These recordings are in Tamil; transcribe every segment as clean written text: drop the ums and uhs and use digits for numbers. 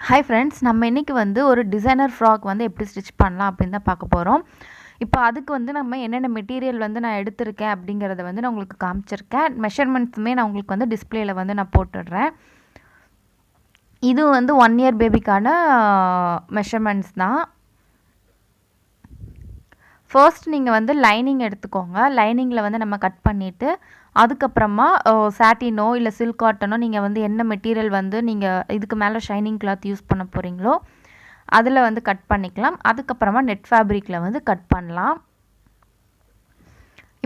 ஹாய் ஃப்ரெண்ட்ஸ், நம்ம இன்றைக்கி வந்து ஒரு டிசைனர் ஃப்ராக் வந்து எப்படி ஸ்டிச் பண்ணலாம் அப்படின்னு தான் பார்க்க போகிறோம். இப்போ அதுக்கு வந்து நம்ம என்னென்ன மெட்டீரியல் வந்து நான் எடுத்திருக்கேன் அப்படிங்கிறத வந்து நான் உங்களுக்கு காமிச்சிருக்கேன். மெஷர்மெண்ட்ஸுமே நான் உங்களுக்கு வந்து டிஸ்பிளேயில் வந்து நான் போட்டுடுறேன். இது வந்து 1 இயர் பேபிக்கான மெஷர்மெண்ட்ஸ் தான். ஃபர்ஸ்ட் நீங்கள் வந்து லைனிங் எடுத்துக்கோங்க. லைனிங்கில் வந்து நம்ம கட் பண்ணிவிட்டு அதுக்கப்புறமா சாட்டினோ இல்லை சில்க் காட்டனோ நீங்கள் வந்து என்ன மெட்டீரியல் வந்து நீங்கள் இதுக்கு மேலே ஷைனிங் கிளாத் யூஸ் பண்ண போகிறீங்களோ அதில் வந்து கட் பண்ணிக்கலாம். அதுக்கப்புறமா நெட் ஃபேப்ரிக்கில் வந்து கட் பண்ணலாம்.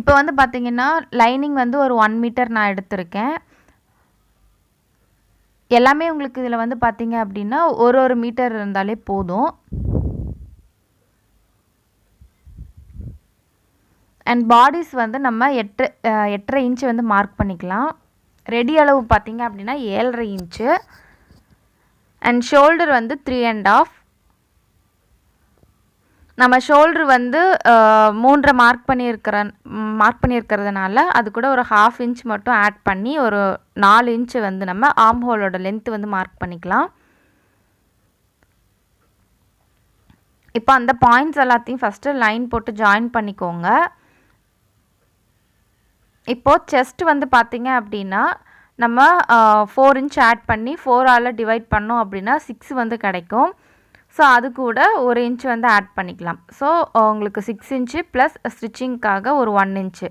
இப்போ வந்து பார்த்திங்கன்னா லைனிங் வந்து ஒரு 1 மீட்டர் நான் எடுத்திருக்கேன். எல்லாமே உங்களுக்கு இதில் வந்து பார்த்திங்க அப்படின்னா ஒரு மீட்டர் இருந்தாலே போதும். அண்ட் பாடிஸ் வந்து நம்ம 8.5 இன்ச்சு வந்து மார்க் பண்ணிக்கலாம். ரெடி அளவு பார்த்திங்க அப்படின்னா 7.5 இன்ச்சு. அண்ட் ஷோல்டர் வந்து 3.5. நம்ம ஷோல்டர் வந்து 3 மார்க் பண்ணியிருக்கிறதுனால அது கூட ஒரு 1/2 இன்ச் மட்டும் ஆட் பண்ணி ஒரு 4 இன்ச்சு வந்து நம்ம ஆர்ம் ஹோலோட லென்த்து வந்து மார்க் பண்ணிக்கலாம். இப்போ அந்த பாயிண்ட்ஸ் எல்லாத்தையும் ஃபஸ்ட்டு லைன் போட்டு ஜாயின் பண்ணிக்கோங்க. இப்போது செஸ்ட் வந்து பார்த்திங்க அப்படின்னா நம்ம 4 இன்ச் ஆட் பண்ணி 4ஆல் டிவைட் பண்ணோம் அப்படின்னா 6 வந்து கிடைக்கும். ஸோ அது கூட 1 இன்ச் வந்து ஆட் பண்ணிக்கலாம். ஸோ உங்களுக்கு 6 இன்ச்சு ப்ளஸ் ஸ்டிச்சிங்க்காக ஒரு 1 இன்ச்சு.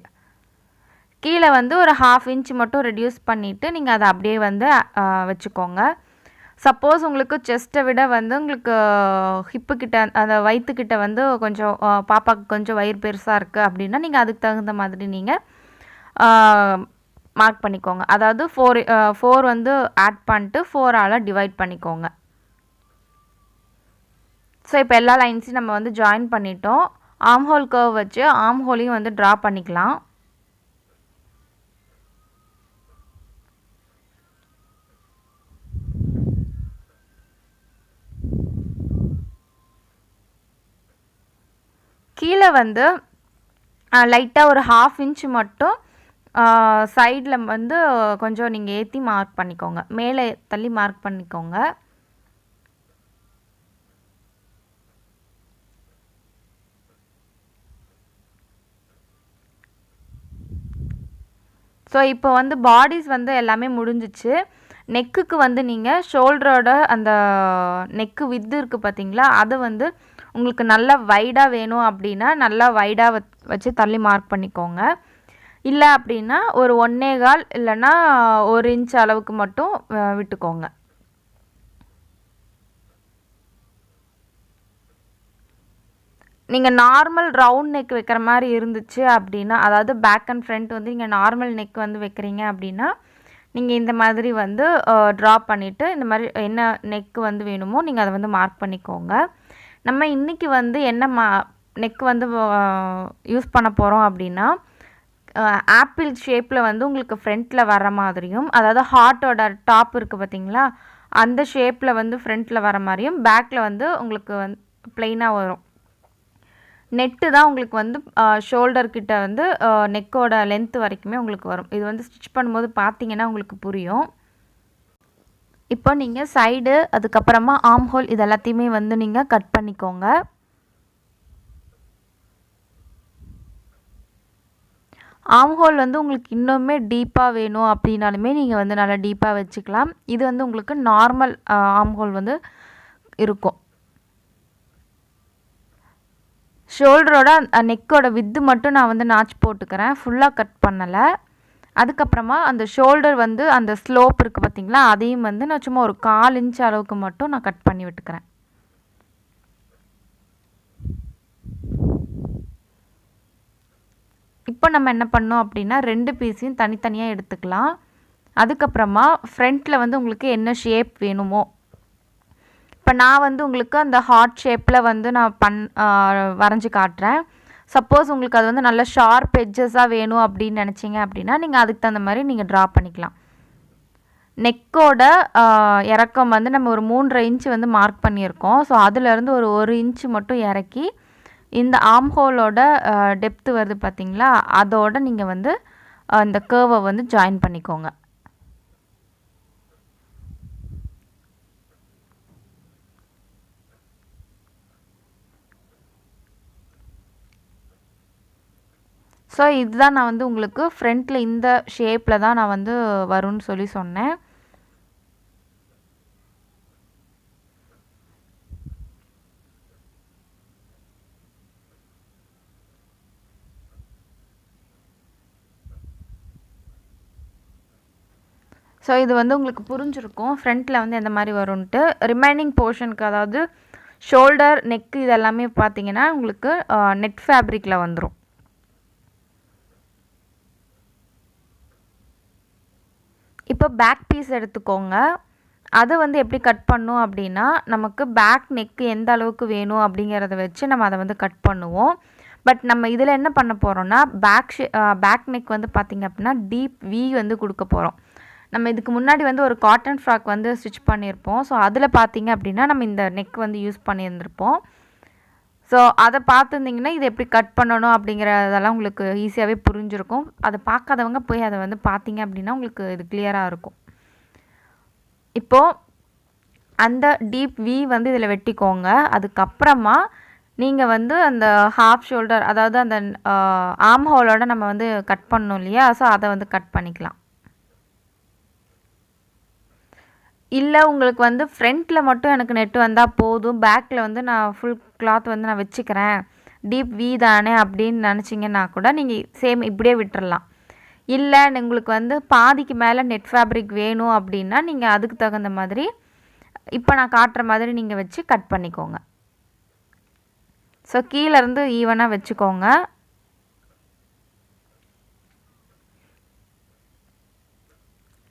கீழே வந்து ஒரு 1/2 இன்ச் மட்டும் ரெடியூஸ் பண்ணிவிட்டு நீங்கள் அதை அப்படியே வந்து வச்சுக்கோங்க. சப்போஸ் உங்களுக்கு செஸ்ட்டை விட வந்து உங்களுக்கு ஹிப்புக்கிட்ட அந்த வயிற்றுக்கிட்ட வந்து கொஞ்சம் பாப்பாவுக்கு கொஞ்சம் வயிறு பெருசாக இருக்குது அப்படின்னா நீங்கள் அதுக்கு தகுந்த மாதிரி நீங்கள் மார்க் பண்ணிக்கோங்க. அதாவது 4 வந்து ஆட் பண்ணிட்டு 4ஆல் டிவைட் பண்ணிக்கோங்க. ஸோ இப்போ எல்லா லைன்ஸையும் நம்ம வந்து ஜாயின் பண்ணிட்டோம். ஆர்ம் ஹோல் கர்வ் வச்சு ஆர்ம் ஹோலையும் வந்து ட்ரா பண்ணிக்கலாம். கீழே வந்து லைட்டாக ஒரு 1/2 இன்ச் மட்டும் சைடில் வந்து கொஞ்சம் நீங்கள் ஏற்றி மார்க் பண்ணிக்கோங்க. மேலே தள்ளி மார்க் பண்ணிக்கோங்க. ஸோ இப்போ வந்து பாடிஸ் வந்து எல்லாமே முடிஞ்சிச்சு. நெக்குக்கு வந்து நீங்கள் ஷோல்டரோட அந்த நெக்கு வித்து இருக்குது பார்த்தீங்களா, அது வந்து உங்களுக்கு நல்லா வைடாக வேணும் அப்படின்னா நல்லா வைடாக வச்சு தள்ளி மார்க் பண்ணிக்கோங்க. இல்லை அப்படின்னா ஒரு 1.25 இல்லைன்னா 1 இன்ச் அளவுக்கு மட்டும் விட்டுக்கோங்க. நீங்கள் நார்மல் ரவுண்ட் நெக் வைக்கிற மாதிரி இருந்துச்சு அப்படின்னா, அதாவது பேக் அண்ட் ஃப்ரண்ட் வந்து நீங்கள் நார்மல் நெக் வந்து வைக்கிறீங்க அப்படின்னா நீங்கள் இந்த மாதிரி வந்து ட்ரா பண்ணிவிட்டு இந்த மாதிரி என்ன நெக்கு வந்து வேணுமோ நீங்கள் அதை வந்து மார்க் பண்ணிக்கோங்க. நம்ம இன்றைக்கி வந்து என்ன நெக் வந்து யூஸ் பண்ண போகிறோம் அப்படின்னா ஆப்பிள் ஷேப்பில் வந்து உங்களுக்கு ஃப்ரண்ட்டில் வர மாதிரியும், அதாவது ஹார்ட்டோட டாப் இருக்குது பார்த்திங்களா, அந்த ஷேப்பில் வந்து ஃப்ரண்ட்டில் வர மாதிரியும் பேக்கில் வந்து உங்களுக்கு வந்து ப்ளெயினாக வரும். நெட்டு தான் உங்களுக்கு வந்து ஷோல்டர்கிட்ட வந்து நெக்கோட லென்த்து வரைக்குமே உங்களுக்கு வரும். இது வந்து ஸ்டிச் பண்ணும்போது பார்த்தீங்கன்னா உங்களுக்கு புரியும். இப்போ நீங்கள் சைடு அதுக்கப்புறமா ஆர்ம் ஹோல் இது எல்லாத்தையுமே வந்து நீங்கள் கட் பண்ணிக்கோங்க. ஆர்ம் ஹோல் வந்து உங்களுக்கு இன்னுமே டீப்பாக வேணும் அப்படின்னாலுமே நீங்கள் வந்து நல்லா டீப்பாக வச்சுக்கலாம். இது வந்து உங்களுக்கு நார்மல் ஆர்ம் ஹோல் வந்து இருக்கும். ஷோல்டரோட நெக்கோட வித்து மட்டும் நான் வந்து நாச் போட்டுக்கிறேன், ஃபுல்லாக கட் பண்ணலை. அதுக்கப்புறமா அந்த ஷோல்டர் வந்து அந்த ஸ்லோப் இருக்குது பார்த்திங்களா, அதையும் வந்து நான் சும்மா ஒரு 1/4 இன்ச் அளவுக்கு மட்டும் நான் கட் பண்ணி விட்டுக்கிறேன். இப்போ நம்ம என்ன பண்ணோம் அப்படின்னா 2 பீஸையும் தனித்தனியாக எடுத்துக்கலாம். அதுக்கப்புறமா ஃப்ரண்ட்டில் வந்து உங்களுக்கு என்ன ஷேப் வேணுமோ, இப்போ நான் வந்து உங்களுக்கு அந்த ஹார்ட் ஷேப்பில் வந்து நான் வரைஞ்சி காட்டுறேன். சப்போஸ் உங்களுக்கு அது வந்து நல்ல ஷார்ப் எட்ஜஸாக வேணும் அப்படின்னு நினச்சிங்க அப்படின்னா நீங்கள் அதுக்கு தகுந்த மாதிரி நீங்கள் ட்ரா பண்ணிக்கலாம். நெக்கோட இறக்கம் வந்து நம்ம ஒரு 3.5 இன்ச்சு வந்து மார்க் பண்ணியிருக்கோம். ஸோ அதுலேருந்து ஒரு 1 இன்ச்சு மட்டும் இறக்கி இந்த ஆர்ம் ஹோலோட டெப்த்து வருது பார்த்திங்களா, அதோடு நீங்கள் வந்து இந்த கர்வை வந்து ஜாயின் பண்ணிக்கோங்க. ஸோ இதுதான் நான் வந்து உங்களுக்கு ஃப்ரண்ட்டில் இந்த ஷேப்பில் தான் நான் வந்து வரும்னு சொல்லி சொன்னேன். ஸோ இது வந்து உங்களுக்கு புரிஞ்சிருக்கும் ஃப்ரண்ட்டில் வந்து எந்த மாதிரி வரும்ன்ட்டு. ரிமைனிங் போர்ஷனுக்கு அதாவது ஷோல்டர் நெக்கு இதெல்லாமே பார்த்தீங்கன்னா உங்களுக்கு நெட் ஃபேப்ரிக்கில் வந்துடும். இப்போ பேக் பீஸ் எடுத்துக்கோங்க. அது வந்து எப்படி கட் பண்ணும் அப்படின்னா, நமக்கு பேக் நெக்கு எந்த அளவுக்கு வேணும் அப்படிங்கிறத வச்சு நம்ம அதை வந்து கட் பண்ணுவோம். பட் நம்ம இதில் என்ன பண்ண போகிறோம்னா, பேக் நெக் வந்து பார்த்திங்க அப்படின்னா டீப் வி வந்து கொடுக்க போகிறோம். நம்ம இதுக்கு முன்னாடி வந்து ஒரு காட்டன் ஃப்ராக் வந்து ஸ்டிச் பண்ணியிருப்போம். ஸோ அதில் பார்த்திங்க அப்படின்னா நம்ம இந்த நெக் வந்து யூஸ் பண்ணியிருந்திருப்போம். ஸோ அதை பார்த்துருந்திங்கன்னா இது எப்படி கட் பண்ணணும் அப்படிங்கிறதெல்லாம் உங்களுக்கு ஈஸியாகவே புரிஞ்சிருக்கும். அதை பார்க்காதவங்க போய் அதை வந்து பார்த்திங்க அப்படின்னா உங்களுக்கு இது கிளியராக இருக்கும். இப்போது அந்த டீப் வி வந்து இதில் வெட்டிக்கோங்க. அதுக்கப்புறமா நீங்கள் வந்து அந்த ஹாஃப் ஷோல்டர் அதாவது அந்த ஆர்ம் ஹோலோட நம்ம வந்து கட் பண்ணோம் இல்லையா, ஸோ அதை வந்து கட் பண்ணிக்கலாம். இல்லை உங்களுக்கு வந்து ஃப்ரண்ட்டில் மட்டும் எனக்கு நெட்டு வந்தால் போதும், பேக்கில் வந்து நான் ஃபுல் கிளாத் வந்து நான் வச்சுக்கிறேன், டீப் வி தானே அப்படின்னு நினச்சிங்கன்னா கூட நீங்கள் சேம் இப்படியே விட்டுறலாம். இல்லை உங்களுக்கு வந்து பாதிக்கு மேலே நெட் ஃபேப்ரிக் வேணும் அப்படின்னா நீங்கள் அதுக்கு தகுந்த மாதிரி இப்போ நான் காட்டுற மாதிரி நீங்கள் வச்சு கட் பண்ணிக்கோங்க. ஸோ கீழேருந்து ஈவனாக வச்சுக்கோங்க.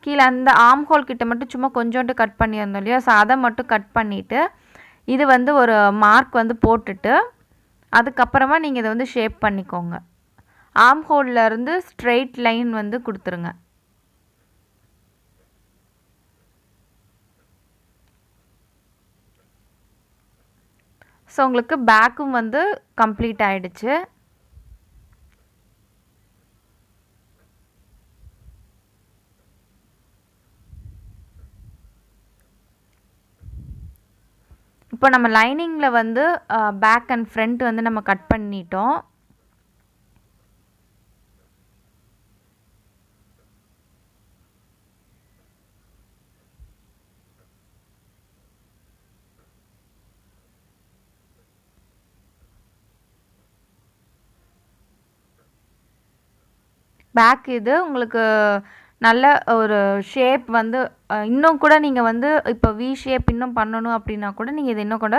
கீழே அந்த ஆர்ம் ஹோல் கிட்ட மட்டும் சும்மா கொஞ்சோண்டு கட் பண்ணியிருந்தோம் இல்லையா, ஸோ அதை மட்டும் கட் பண்ணிவிட்டு இது வந்து ஒரு மார்க் வந்து போட்டுட்டு அதுக்கப்புறமா நீங்கள் இதை வந்து ஷேப் பண்ணிக்கோங்க. ஆர்ம் ஹோல்லேருந்து ஸ்ட்ரெயிட் லைன் வந்து கொடுத்துருங்க. ஸோ உங்களுக்கு பேக்கும் வந்து கம்ப்ளீட் ஆகிடுச்சு. இப்போ நம்ம லைனிங்கில் வந்து பேக் அண்ட் ஃப்ரண்ட் வந்து நம்ம கட் பண்ணிட்டோம். பேக் இது உங்களுக்கு நல்ல ஒரு ஷேப் வந்து இன்னும் கூட நீங்கள் வந்து இப்போ வி ஷேப் இன்னும் பண்ணணும் அப்படின்னா கூட நீங்கள் இது இன்னும் கூட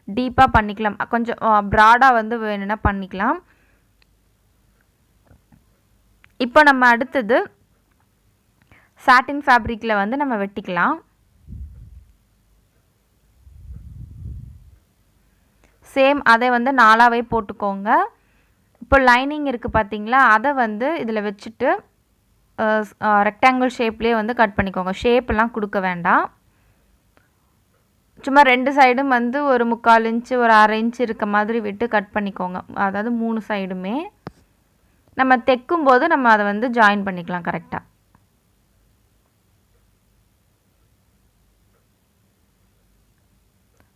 டீப்பாக பண்ணிக்கலாம், கொஞ்சம் ப்ராடாக வந்து வேணும்னா பண்ணிக்கலாம். இப்போ நம்ம அடுத்தது சாட்டின் ஃபேப்ரிக்கில் வந்து நம்ம வெட்டிக்கலாம். சேம் அதை வந்து 4ஆவே போட்டுக்கோங்க. இப்போ லைனிங் இருக்குது பார்த்தீங்களா, அதை வந்து இதில் வச்சுட்டு ரெக்டாங்கிள் ஷேப்லேயே வந்து கட் பண்ணிக்கோங்க. ஷேப்லாம் கொடுக்க வேண்டாம். சும்மா 2 சைடும் வந்து ஒரு 3/4 இன்ச்சு ஒரு 1/2 இன்ச்சு இருக்க மாதிரி விட்டு கட் பண்ணிக்கோங்க. அதாவது 3 சைடுமே நம்ம தைக்கும்போது நம்ம அதை வந்து ஜாயின் பண்ணிக்கலாம் கரெக்டாக.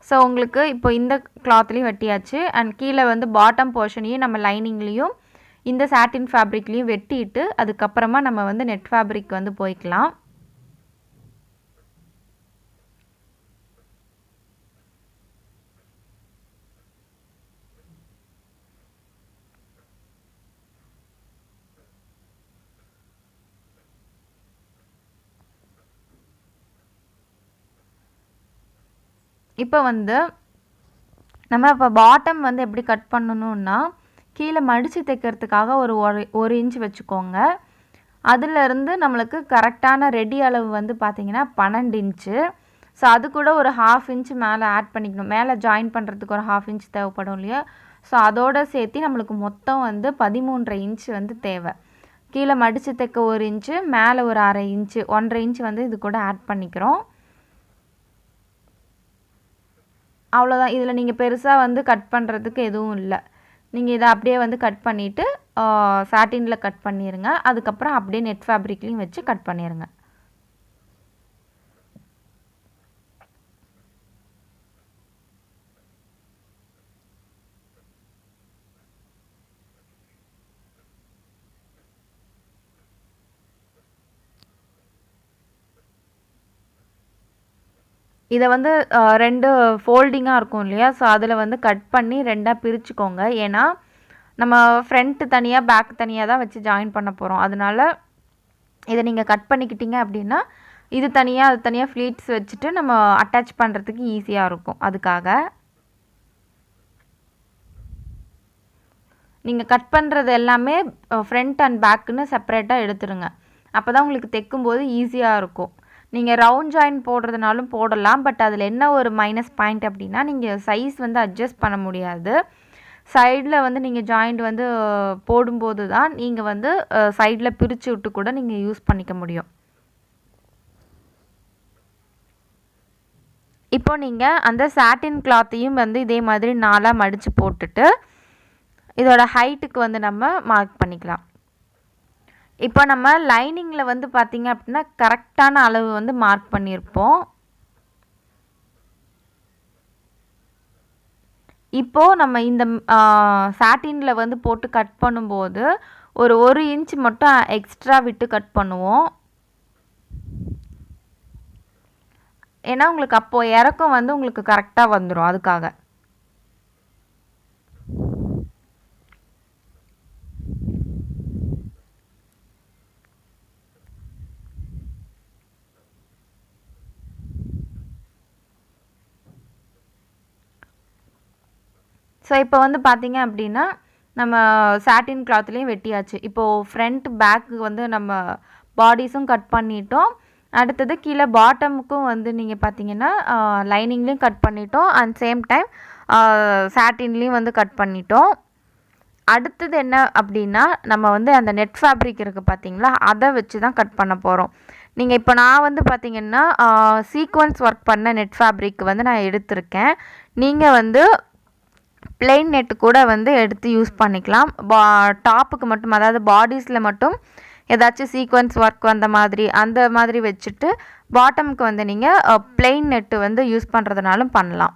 ஸோ உங்களுக்கு இப்போ இந்த கிளாத்லேயும் வெட்டியாச்சு. அண்ட் கீழே வந்து பாட்டம் போர்ஷனையும் நம்ம லைனிங்லேயும் இந்த சாட்டின் ஃபேப்ரிக்லேயும் வெட்டிட்டு அதுக்கப்புறமா நம்ம வந்து நெட் ஃபேப்ரிக் வந்து போய்க்கலாம். இப்போ வந்து நம்ம இப்போ பாட்டம் வந்து எப்படி கட் பண்ணணுன்னா, கீழே மடித்து தைக்கிறதுக்காக ஒரு இன்ச் வச்சுக்கோங்க. அதிலிருந்து நம்மளுக்கு கரெக்டான ரெடி அளவு வந்து பார்த்திங்கன்னா 12 இன்ச்சு. ஸோ அது கூட ஒரு 1/2 இன்ச்சு மேலே ஆட் பண்ணிக்கணும். மேலே ஜாயின் பண்ணுறதுக்கு ஒரு 1/2 இன்ச் தேவைப்படும் இல்லையா, ஸோ அதோடு சேர்த்து நம்மளுக்கு மொத்தம் வந்து 13.5 இன்ச்சு வந்து தேவை. கீழே மடித்து தைக்க 1 இன்ச்சு, மேலே ஒரு 1/2 இன்ச்சு 1.5 இன்ச்சு வந்து இது கூட ஆட் பண்ணிக்கிறோம். அவ்வளோதான். இதில் நீங்கள் பெருசாக வந்து கட் பண்ணுறதுக்கு எதுவும் இல்லை. நீங்கள் இதை அப்படியே வந்து கட் பண்ணிவிட்டு சாட்டினில் கட் பண்ணிடுங்க. அதுக்கப்புறம் அப்படியே நெட் ஃபேப்ரிக்லேயும் வச்சு கட் பண்ணிடுங்க. இதை வந்து 2 ஃபோல்டிங்காக இருக்கும் இல்லையா, ஸோ அதில் வந்து கட் பண்ணி 2ஆக பிரிச்சுக்கோங்க. ஏன்னா நம்ம ஃப்ரண்ட்டு தனியாக பேக் தனியாக தான் வச்சு ஜாயின் பண்ண போகிறோம். அதனால இதை நீங்கள் கட் பண்ணிக்கிட்டீங்க அப்படின்னா இது தனியாக அது தனியாக ஃப்ளீட்ஸ் வச்சுட்டு நம்ம அட்டாச் பண்ணுறதுக்கு ஈஸியாக இருக்கும். அதுக்காக நீங்கள் கட் பண்ணுறது எல்லாமே ஃப்ரண்ட் அண்ட் பேக்குன்னு செப்பரேட்டாக எடுத்துடுங்க. அப்போ தான் உங்களுக்கு தைக்கும்போது ஈஸியாக இருக்கும். நீங்கள் ரவுண்ட் ஜாயின் போடுறதுனாலும் போடலாம். பட் அதில் என்ன ஒரு மைனஸ் பாயிண்ட் அப்படின்னா நீங்கள் சைஸ் வந்து அட்ஜஸ்ட் பண்ண முடியாது. சைடில் வந்து நீங்கள் ஜாயிண்ட் வந்து போடும்போது தான் நீங்கள் வந்து சைடில் பிரித்து விட்டு கூட நீங்கள் யூஸ் பண்ணிக்க முடியும். இப்போ நீங்கள் அந்த சாட்டின் கிளாத்தையும் வந்து இதே மாதிரி 4ஆக மடித்து போட்டுட்டு இதோட ஹைட்டுக்கு வந்து நம்ம மார்க் பண்ணிக்கலாம். இப்போ நம்ம லைனிங்கில் வந்து பார்த்திங்க அப்படின்னா கரெக்டான அளவு வந்து மார்க் பண்ணியிருப்போம். இப்போது நம்ம இந்த சாட்டினில் வந்து போட்டு கட் பண்ணும்போது ஒரு 1 இன்ச் மட்டும் எக்ஸ்ட்ரா விட்டு கட் பண்ணுவோம். ஏன்னா உங்களுக்கு அப்போது இறக்கம் வந்து உங்களுக்கு கரெக்டாக வந்துடும். அதுக்காக ஸோ இப்போ வந்து பார்த்திங்க அப்படின்னா நம்ம சாட்டின் கிளாத்லேயும் வெட்டியாச்சு. இப்போது ஃப்ரண்ட் பேக்கு வந்து நம்ம பாடிஸும் கட் பண்ணிட்டோம். அடுத்தது கீழே பாட்டமுக்கும் வந்து நீங்கள் பார்த்தீங்கன்னா லைனிங்லேயும் கட் பண்ணிட்டோம். அண்ட் சேம் டைம் சாட்டின்லேயும் வந்து கட் பண்ணிட்டோம். அடுத்தது என்ன அப்படின்னா நம்ம வந்து அந்த நெட் ஃபேப்ரிக் இருக்குது பார்த்தீங்களா, அதை வச்சு தான் கட் பண்ண போகிறோம். நீங்கள் இப்போ நான் வந்து பார்த்திங்கன்னா சீக்வன்ஸ் ஒர்க் பண்ண நெட் ஃபேப்ரிக் வந்து நான் எடுத்திருக்கேன். நீங்கள் வந்து பிளெயின் நெட்டு கூட வந்து எடுத்து யூஸ் பண்ணிக்கலாம். டாப்புக்கு மட்டும், அதாவது பாடிஸில் மட்டும் ஏதாச்சும் சீக்வன்ஸ் ஒர்க் அந்த மாதிரி வச்சுட்டு பாட்டமுக்கு வந்து நீங்கள் பிளெயின் நெட்டு வந்து யூஸ் பண்ணுறதுனாலும் பண்ணலாம்.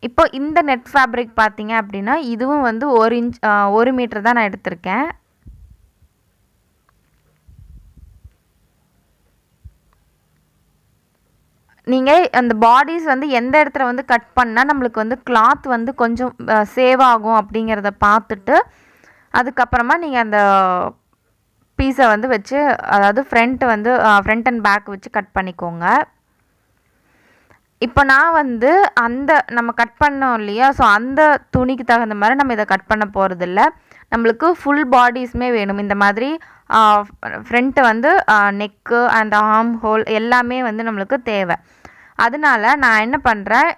இப்போ இந்த நெட் ஃபேப்ரிக் பார்த்தீங்க அப்படின்னா இதுவும் வந்து 1 மீட்டர் தான் நான் எடுத்திருக்கேன். நீங்கள் அந்த பாடிஸ் வந்து எந்த இடத்துல வந்து கட் பண்ணால் நம்மளுக்கு வந்து கிளாத் வந்து கொஞ்சம் சேவ் ஆகும் அப்படிங்கிறத பார்த்துட்டு அதுக்கப்புறமா நீங்கள் அந்த பீஸை வந்து வச்சு, அதாவது ஃப்ரண்ட் அண்ட் பேக் வச்சு கட் பண்ணிக்கோங்க. இப்போ நான் வந்து நம்ம கட் பண்ணோம் இல்லையா, ஸோ அந்த துணிக்கு தகுந்த மாதிரி நம்ம இதை கட் பண்ண போகிறதில்ல. நம்மளுக்கு ஃபுல் பாடிஸுமே வேணும். இந்த மாதிரி ஃப்ரண்ட்டு வந்து நெக்கு அண்ட் ஆர்ம் ஹோல் எல்லாமே வந்து நம்மளுக்கு தேவை. அதனால நான் என்ன பண்ணுறேன்,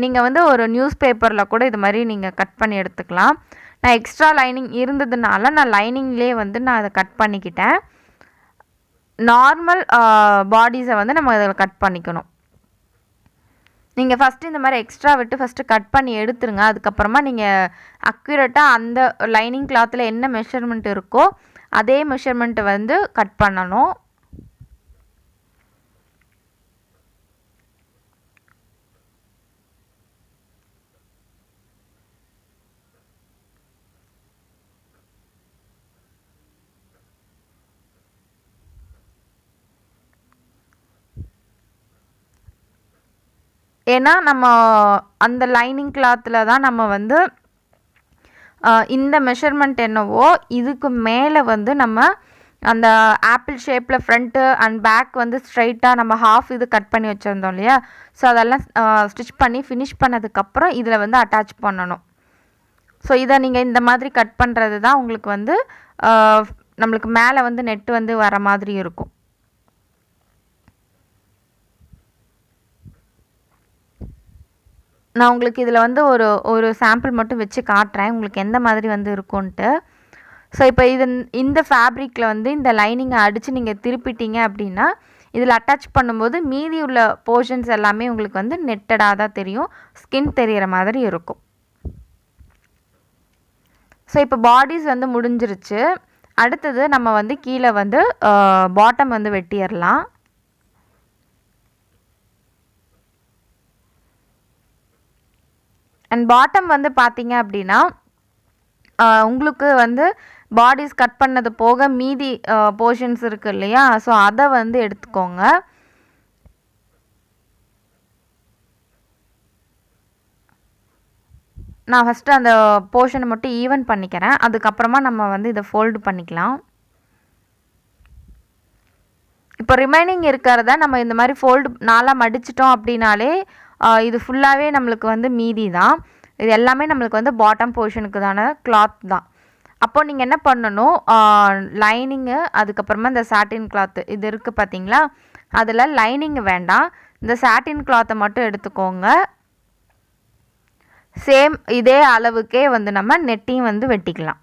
நீங்கள் வந்து ஒரு நியூஸ் பேப்பரில் கூட இது மாதிரி நீங்கள் கட் பண்ணி எடுத்துக்கலாம். நான் எக்ஸ்ட்ரா லைனிங் இருந்ததுனால நான் லைனிங்லேயே வந்து நான் அதை கட் பண்ணிக்கிட்டேன். நார்மல் பாடிஸை வந்து நம்ம இதில் கட் பண்ணிக்கணும். நீங்கள் ஃபஸ்ட்டு இந்த மாதிரி எக்ஸ்ட்ரா விட்டு ஃபஸ்ட்டு கட் பண்ணி எடுத்துருங்க. அதுக்கப்புறமா நீங்கள் அக்யூரேட்டாக அந்த லைனிங் கிளாத்தில் என்ன மெஷர்மெண்ட் இருக்கோ அதே மெஷர்மெண்ட்டை வந்து கட் பண்ணணும். ஏன்னா நம்ம அந்த லைனிங் கிளாத்தில் தான் நம்ம வந்து இந்த மெஷர்மெண்ட் என்னவோ இதுக்கு மேலே வந்து நம்ம அந்த ஆப்பிள் ஷேப்பில் ஃப்ரண்ட்டு அண்ட் பேக் வந்து ஸ்ட்ரைட்டாக நம்ம ஹாஃப் இது கட் பண்ணி வச்சுருந்தோம் இல்லையா, ஸோ அதெல்லாம் ஸ்டிச் பண்ணி ஃபினிஷ் பண்ணதுக்கப்புறம் இதில் வந்து அட்டாச் பண்ணணும். ஸோ இதை நீங்கள் இந்த மாதிரி கட் பண்ணுறது தான் உங்களுக்கு வந்து நம்மளுக்கு மேலே வந்து நெட்டு வந்து வர மாதிரி இருக்கும். நான் உங்களுக்கு இதில் வந்து ஒரு சாம்பிள் மட்டும் வச்சு காட்டுறேன் உங்களுக்கு எந்த மாதிரி வந்து இருக்கும்ன்ட்டு. ஸோ இப்போ இந்த ஃபேப்ரிக்கில் வந்து இந்த லைனிங்கை அடித்து நீங்கள் திருப்பிட்டீங்க அப்படின்னா இதில் அட்டாச் பண்ணும்போது மீதி உள்ள போர்ஷன்ஸ் எல்லாமே உங்களுக்கு வந்து நெட்டடாக தான் தெரியும், ஸ்கின் தெரிகிற மாதிரி இருக்கும். ஸோ இப்போ பாடிஸ் வந்து முடிஞ்சிருச்சு. அடுத்தது நம்ம வந்து கீழே வந்து பாட்டம் வந்து வெட்டிடலாம். அண்ட் பாட்டம் வந்து பார்த்தீங்க அப்படின்னா உங்களுக்கு வந்து பாடிஸ் கட் பண்ணது போக மீதி போர்ஷன்ஸ் இருக்குது இல்லையா, ஸோ அதை வந்து எடுத்துக்கோங்க. நான் ஃபஸ்ட்டு அந்த போர்ஷனை மட்டும் ஈவன் பண்ணிக்கிறேன். அதுக்கப்புறமா நம்ம வந்து இதை ஃபோல்டு பண்ணிக்கலாம். இப்போ ரிமைனிங் இருக்கிறத நம்ம இந்த மாதிரி ஃபோல்டு 4ஆக மடிச்சிட்டோம் அப்படின்னாலே இது ஃபுல்லாகவே நம்மளுக்கு வந்து மீதி தான். இது எல்லாமே நம்மளுக்கு வந்து பாட்டம் போர்ஷனுக்கு தான கிளாத் தான். அப்போது நீங்கள் என்ன பண்ணணும், லைனிங்கு அதுக்கப்புறமா இந்த சாட்டின் கிளாத்து இது இருக்குது பார்த்தீங்களா, அதில் லைனிங் வேண்டாம், இந்த சாட்டின் கிளாத்தை மட்டும் எடுத்துக்கோங்க. சேம் இதே அளவுக்கே வந்து நம்ம நெட்டையும் வந்து வெட்டிக்கலாம்.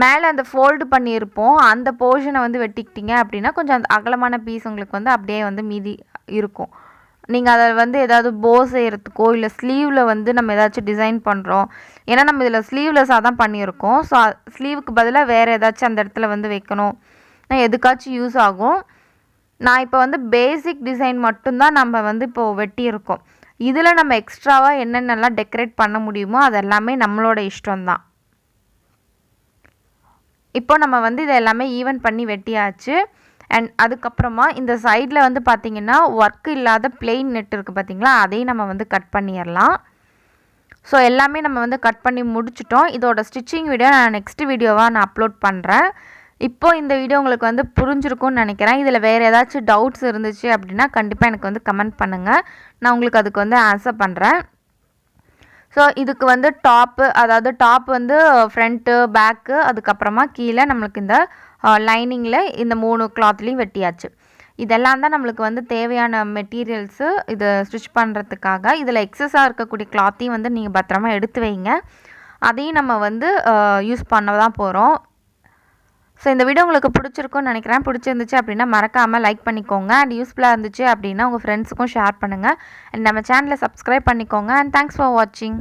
மேலே அந்த ஃபோல்டு பண்ணியிருப்போம் அந்த போர்ஷனை வந்து வெட்டிக்கிட்டீங்க அப்படின்னா கொஞ்சம் அந்த அகலமான பீஸ் உங்களுக்கு வந்து அப்படியே வந்து மீதி இருக்கும். நீங்கள் அதை வந்து ஏதாவது போ செய்கிறதுக்கோ இல்லை ஸ்லீவில் வந்து நம்ம ஏதாச்சும் டிசைன் பண்ணுறோம், ஏன்னா நம்ம இதில் ஸ்லீவ்லெஸ்ஸாக தான் பண்ணியிருக்கோம். ஸோ ஸ்லீவுக்கு பதிலாக வேறு ஏதாச்சும் அந்த இடத்துல வந்து வைக்கணும், எதுக்காச்சும் யூஸ் ஆகும். நான் இப்போ வந்து பேசிக் டிசைன் மட்டும்தான் நம்ம வந்து இப்போது வெட்டியிருக்கோம். இதில் நம்ம எக்ஸ்ட்ராவாக என்னென்னலாம் டெக்கரேட் பண்ண முடியுமோ அது எல்லாமே நம்மளோட இஷ்டம்தான். இப்போ நம்ம வந்து இதை எல்லாமே ஈவன் பண்ணி வெட்டியாச்சு. அண்ட் அதுக்கப்புறமா இந்த சைடில் வந்து பார்த்திங்கன்னா ஒர்க்கு இல்லாத பிளெயின் நெட் இருக்குது பார்த்திங்களா, அதையும் நம்ம வந்து கட் பண்ணிடலாம். ஸோ எல்லாமே நம்ம வந்து கட் பண்ணி முடிச்சிட்டோம். இதோட ஸ்டிச்சிங் வீடியோ நான் நெக்ஸ்ட் வீடியோவாக நான் அப்லோட் பண்ணுறேன். இப்போது இந்த வீடியோ உங்களுக்கு வந்து புரிஞ்சிருக்கும்னு நினைக்கிறேன். இதில் வேறு ஏதாச்சும் டவுட்ஸ் இருந்துச்சு அப்படின்னா கண்டிப்பாக எனக்கு வந்து கமெண்ட் பண்ணுங்கள், நான் உங்களுக்கு அதுக்கு வந்து ஆன்சர் பண்ணுறேன். ஸோ இதுக்கு வந்து டாப்பு, அதாவது டாப் வந்து ஃப்ரண்ட்டு பேக்கு அதுக்கப்புறமா கீழே நம்மளுக்கு இந்த லைனிங்கில் இந்த 3 கிளாத்லேயும் வெட்டியாச்சு. இதெல்லாம் தான் நம்மளுக்கு வந்து தேவையான மெட்டீரியல்ஸு இதை ஸ்டிச் பண்ணுறதுக்காக. இதில் எக்ஸஸாக இருக்கக்கூடிய கிளாத்தையும் வந்து நீங்கள் பத்திரமா எடுத்து வைங்க, அதையும் நம்ம வந்து யூஸ் பண்ண தான் போகிறோம். ஸோ இந்த வீடியோ உங்களுக்கு பிடிச்சிருக்கும்னு நினைக்கிறேன். பிடிச்சிருந்துச்சு அப்படின்னா மறக்காமல் லைக் பண்ணிக்கோங்க. அண்ட் யூஸ்ஃபுல்லாக இருந்துச்சு அப்படின்னா உங்கள் ஃப்ரெண்ட்ஸுக்கும் ஷேர் பண்ணுங்கள். அண்ட் நம்ம சேனலை சப்ஸ்கிரைப் பண்ணிக்கோங்க. அண்ட் தேங்க்ஸ் ஃபார் வாட்சிங்.